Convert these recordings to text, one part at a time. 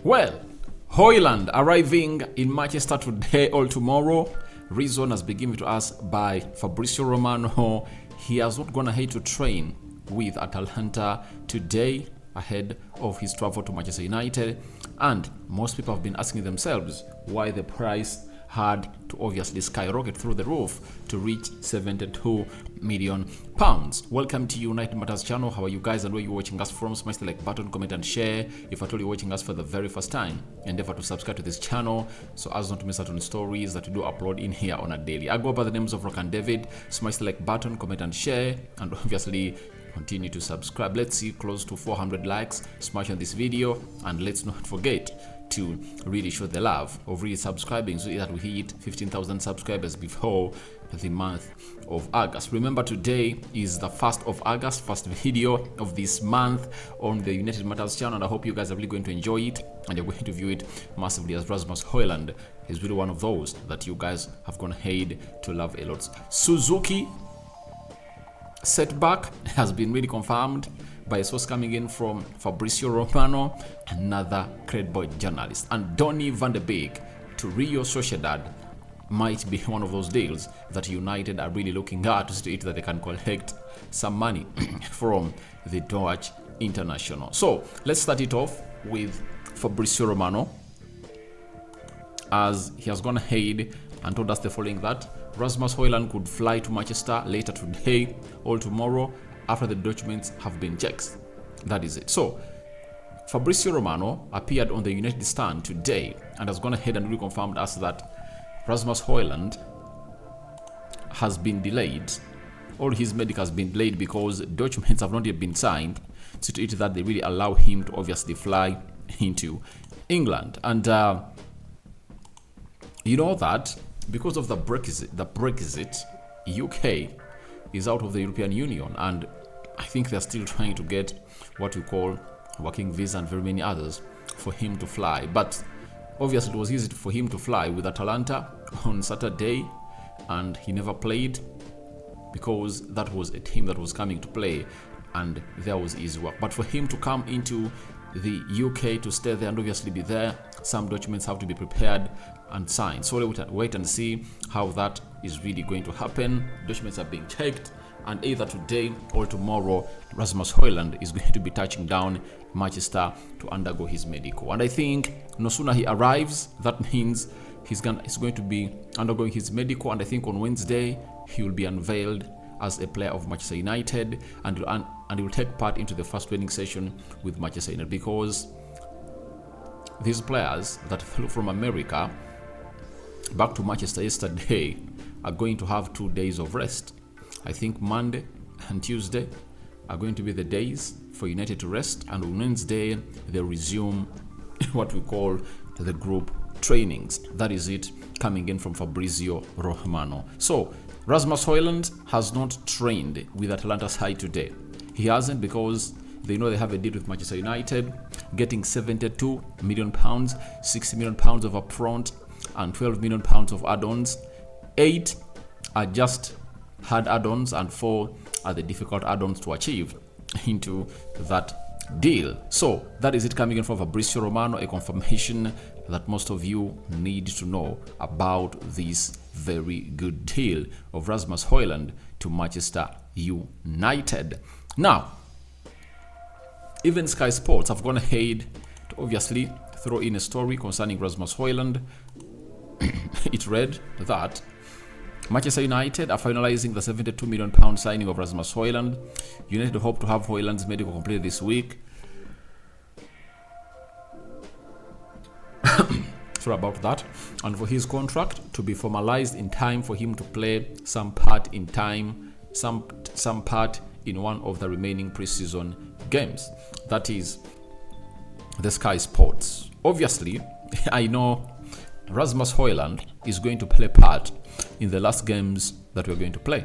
Well, Hojlund arriving in Manchester today or tomorrow. Reason has been given to us by Fabrizio Romano. He has not gone ahead to train with Atalanta today ahead of his travel to Manchester United. And most people have been asking themselves why the price had to obviously skyrocket through the roof to reach 72 million pounds. Welcome to United Matters channel. How are you guys and where you're watching us from? Smash the like button, comment and share. If at all you're watching us for the very first time, endeavor to subscribe to this channel so as not to miss out on stories that we do upload in here on a daily. I go by the names of Rock and David. Smash the like button, comment and share, and obviously continue to subscribe. Let's see close to 400 likes. Smash on this video, and let's not forget to really show the love of really subscribing so that we hit 15,000 subscribers before the month of August. Remember, today is the 1st of August, first video of this month on the United Matters channel, and I hope you guys are really going to enjoy it and you're going to view it massively, as Rasmus Hojlund is really one of those that you guys have gone ahead to love a lot. Suzuki Setback has been really confirmed by a source coming in from Fabrizio Romano, another credible journalist. And Donny van de Beek to Real Sociedad might be one of those deals that United are really looking at to see to it that they can collect some money from the Dutch international. So let's start it off with Fabrizio Romano, as he has gone ahead and told us the following: that Rasmus Hojlund could fly to Manchester later today or tomorrow after the documents have been checked. That is it. So Fabrizio Romano appeared on the United stand today and has gone ahead and reconfirmed us that Rasmus Hojlund has been delayed. All his medical has been delayed because documents have not yet been signed, so to it that they really allow him to obviously fly into England. And you know that because of the Brexit, UK is out of the European Union, and I think they're still trying to get what we call working visa and very many others for him to fly. But obviously it was easy for him to fly with Atalanta on Saturday, and he never played because that was a team that was coming to play and there was easy work. But for him to come into the UK to stay there and obviously be there, some documents have to be prepared and signed. So wait and see how that is really going to happen. Documents are being checked, and either today or tomorrow Rasmus Hojlund is going to be touching down Manchester to undergo his medical. And I think no sooner he arrives, that means he's going to be undergoing his medical, and I think on Wednesday he will be unveiled as a player of Manchester United, and he will take part into the first training session with Manchester United, because these players that flew from America back to Manchester yesterday are going to have 2 days of rest. I think Monday and Tuesday are going to be the days for United to rest, and on Wednesday they resume what we call the group trainings. That is it, coming in from Fabrizio Romano. So Rasmus Hojlund has not trained with Atalanta side today. He hasn't, because they know they have a deal with Manchester United, getting 72 million pounds, 60 million pounds of upfront, and 12 million pounds of add-ons. 8 are just hard add-ons, and 4 are the difficult add-ons to achieve into that deal. So that is it, coming in from Fabrizio Romano, a confirmation that most of you need to know about this very good deal of Rasmus Hojlund to Manchester United. Now, even Sky Sports have gone ahead to obviously throw in a story concerning Rasmus Hojlund. It read that Manchester United are finalizing the 72 million pound signing of Rasmus Hojlund. United hope to have Hojlund's medical completed this week. Sorry about that. And for his contract to be formalized in time for him to play some part in one of the remaining preseason games. That is the Sky Sports. Obviously, I know Rasmus Hojlund is going to play part in the last games that we're going to play.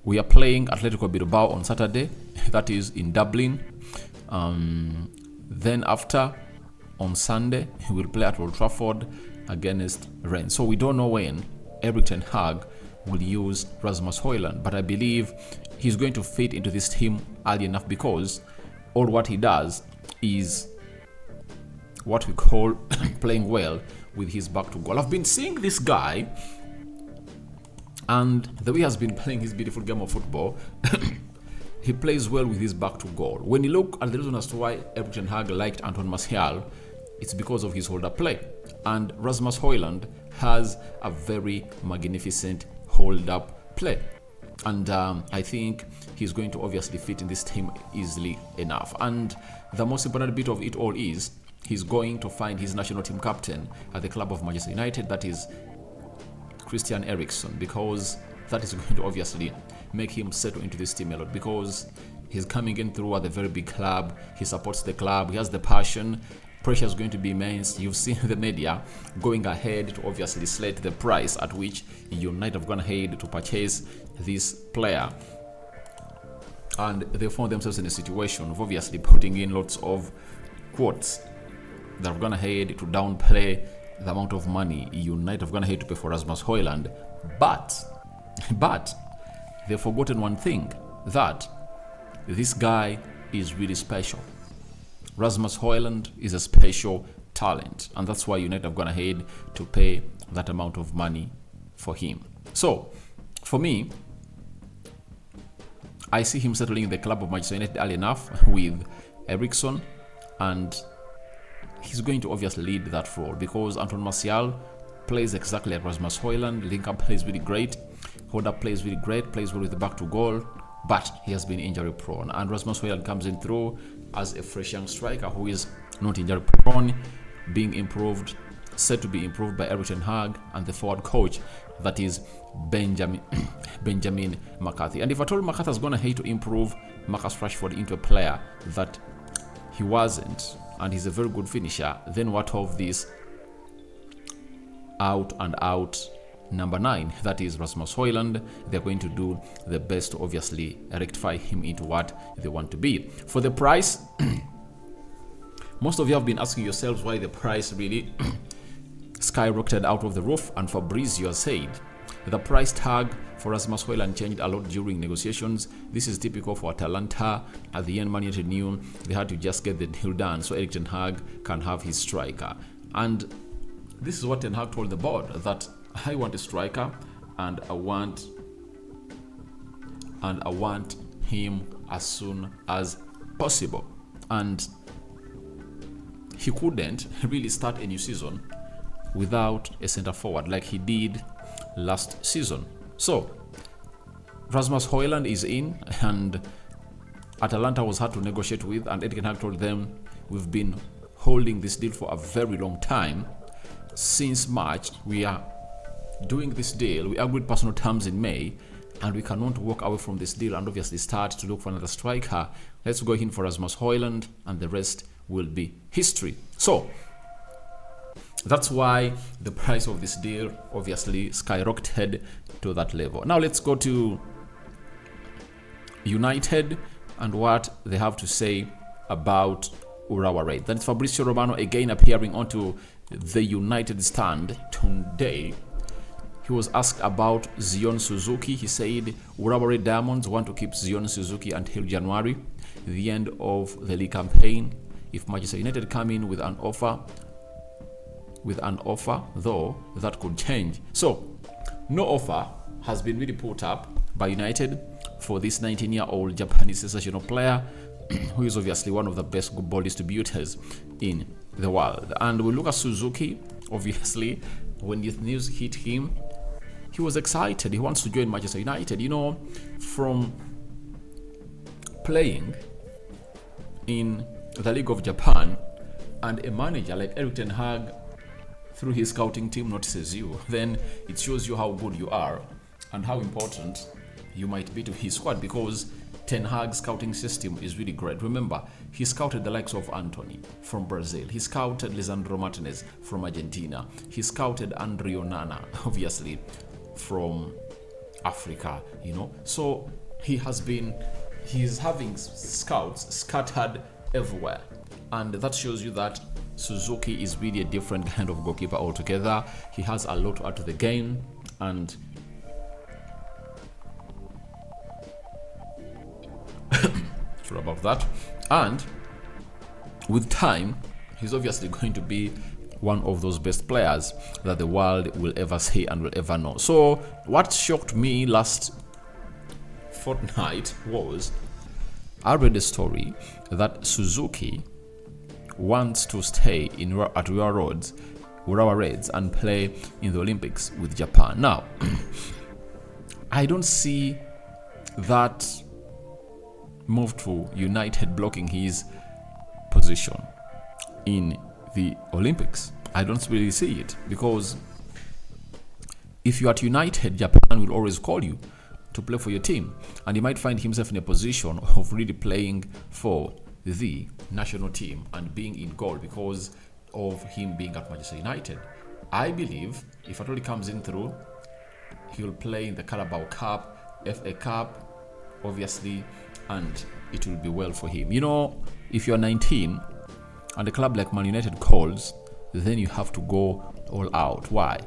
We are playing Atletico Bilbao on Saturday, that is in Dublin. Then after, on Sunday, he will play at Old Trafford against Rennes. So we don't know when Erik ten Hag will use Rasmus Hojlund, but I believe he's going to fit into this team early enough, because all what he does is what we call playing well with his back to goal. I've been seeing this guy, and the way he has been playing his beautiful game of football, he plays well with his back to goal. When you look at the reason as to why Erik ten Hag liked Anton Martial, it's because of his hold-up play. And Rasmus Hojlund has a very magnificent hold-up play. And I think he's going to obviously fit in this team easily enough. And the most important bit of it all is he's going to find his national team captain at the club of Manchester United, that is Christian Eriksen, because that is going to obviously make him settle into this team a lot, because he's coming in through at a very big club. He supports the club. He has the passion. Pressure is going to be immense. You've seen the media going ahead to obviously slate the price at which United have gone ahead to purchase this player, and they found themselves in a situation of obviously putting in lots of quotes. They've gone ahead to downplay the amount of money United have gone ahead to pay for Rasmus Hojlund, but they've forgotten one thing, that this guy is really special. Rasmus Hojlund is a special talent, and that's why United have gone ahead to pay that amount of money for him. So, for me, I see him settling in the club of Manchester United early enough with Eriksen, and he's going to obviously lead that role, because Anton Martial plays exactly like Rasmus Hojlund. Link-up plays really great. Hold-up plays really great. Plays well with the back to goal, but he has been injury prone. And Rasmus Hojlund comes in through as a fresh young striker who is not injury prone, being improved, said to be improved by Erik ten Hag and the forward coach, that is Benjamin McCarthy. And if at all McCarthy has gone ahead to improve Marcus Rashford into a player that he wasn't, and he's a very good finisher, then what of this out and out number 9, that is Rasmus Hojlund? They're going to do the best to obviously rectify him into what they want to be. For the price, most of you have been asking yourselves why the price really skyrocketed out of the roof, and Fabrizio has said the price tag for Rasmus Hojlund changed a lot during negotiations. This is typical for Atalanta. At the end, Man United knew they had to just get the deal done so Erik ten Hag can have his striker. And this is what Ten Hag told the board, that I want a striker, and I want him as soon as possible. And he couldn't really start a new season without a centre forward like he did last season. So Rasmus Hojlund is in, and Atalanta was hard to negotiate with, and Erik ten Hag told them, we've been holding this deal for a very long time. Since March, we are doing this deal. We agreed personal terms in May, and we cannot walk away from this deal and obviously start to look for another striker. Let's go in for Rasmus Hojlund, and the rest will be history. So that's why the price of this deal obviously skyrocketed to that level. Now let's go to United and what they have to say about Urawa Red. That is Fabrizio Romano again appearing onto the United stand today. He was asked about Zion Suzuki. He said Urawa Red Diamonds want to keep Zion Suzuki until January, the end of the league campaign. If Manchester United come in with an offer, though, that could change. So no offer has been really put up by United for this 19-year-old Japanese sensational player who is obviously one of the best ball distributors in the world. And we look at Suzuki. Obviously, when this news hit him, he was excited. He wants to join Manchester United. You know, from playing in the League of Japan, and a manager like Erik ten Hag, through his scouting team, notices you, then it shows you how good you are and how important you might be to his squad, because Ten Hag's scouting system is really great. Remember, he scouted the likes of Antony from Brazil. He scouted Lisandro Martinez from Argentina. He scouted Andre Onana, obviously, from Africa, you know. So he's having scouts scattered everywhere. And that shows you that Suzuki is really a different kind of goalkeeper altogether. He has a lot to add to the game, and sorry about that. And with time, he's obviously going to be one of those best players that the world will ever see and will ever know. So what shocked me last fortnight was I read a story that Suzuki wants to stay at Urawa Reds and play in the Olympics with Japan. Now, I don't see that move to United blocking his position in the Olympics. I don't really see it, because if you're at United, Japan will always call you to play for your team, and he might find himself in a position of really playing for the national team and being in goal because of him being at Manchester United. I believe if at all he comes in through, he'll play in the Carabao Cup, FA Cup, obviously, and it will be well for him. You know, if you're 19 and a club like Man United calls, then you have to go all out. Why?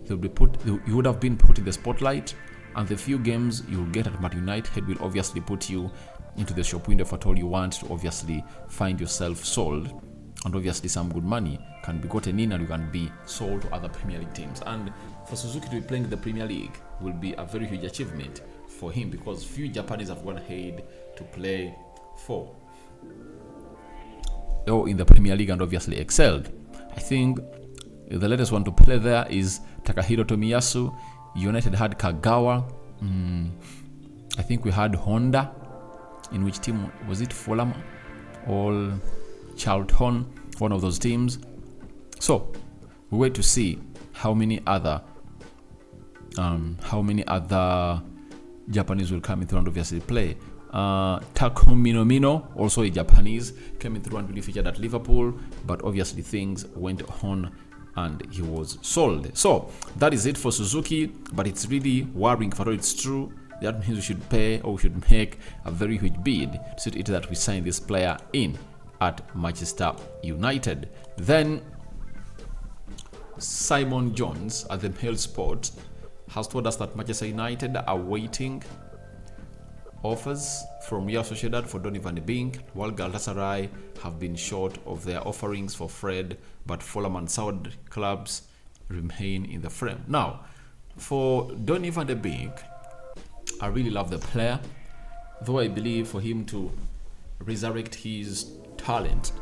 You would have been put in the spotlight, and the few games you'll get at Man United will obviously put you into the shop window if at all you want to obviously find yourself sold, and obviously some good money can be gotten in and you can be sold to other Premier League teams. And for Suzuki to be playing in the Premier League will be a very huge achievement for him, because few Japanese have gone ahead to play for in the Premier League and obviously excelled. I think the latest one to play there is Takahiro Tomiyasu. United had Kagawa. I think we had Honda. In which team was it? Fulham or Charlton? One of those teams. So we wait to see how many other Japanese will come in through and obviously play. Takumi Mino, also a Japanese, came in through and really featured at Liverpool, but obviously things went on and he was sold. So that is it for Suzuki, but it's really worrying if it's true. That means we should pay, or we should make a very huge bid to see to it that we sign this player in at Manchester United. Then Simon Jones at the Mail Sport has told us that Manchester United are waiting offers from Real Sociedad for Donny van de Beek, while Galatasaray have been short of their offerings for Fred, but Fulham and Saudi clubs remain in the frame. Now, for Donny van de Beek, I really love the player, though I believe for him to resurrect his talent,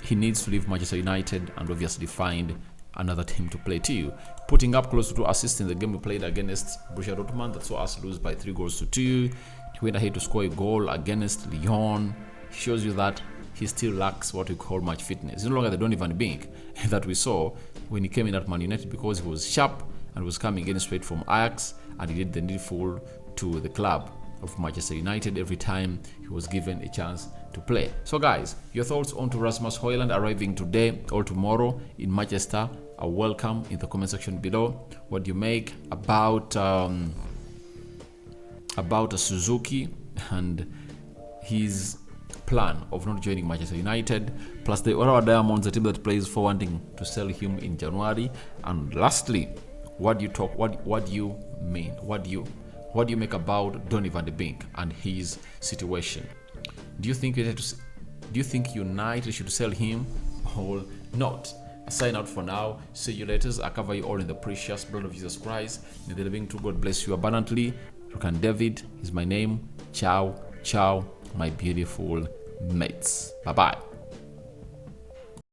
he needs to leave Manchester United and obviously find another team to play to. Putting up close to 2 assists in the game we played against Borussia Dortmund that saw us lose by 3-2. He went ahead to score a goal against Lyon. He shows you that he still lacks what we call match fitness. He's no longer the Donny van de Beek that we saw when he came in at Man United, because he was sharp and was coming in straight from Ajax, and he did the needful to the club of Manchester United every time he was given a chance to play. So guys, your thoughts on to Rasmus Hojlund arriving today or tomorrow in Manchester are welcome in the comment section below. What do you make about a Suzuki and his plan of not joining Manchester United, plus the Urawa Diamonds, the team that plays for, wanting to sell him in January? And lastly, what do you mean? What do you make about Donny van de Beek and his situation? Do you think United should sell him or not? I sign out for now. See you later. I cover you all in the precious blood of Jesus Christ. May the living true God bless you abundantly. Rukan David is my name. Ciao, ciao, my beautiful mates. Bye bye.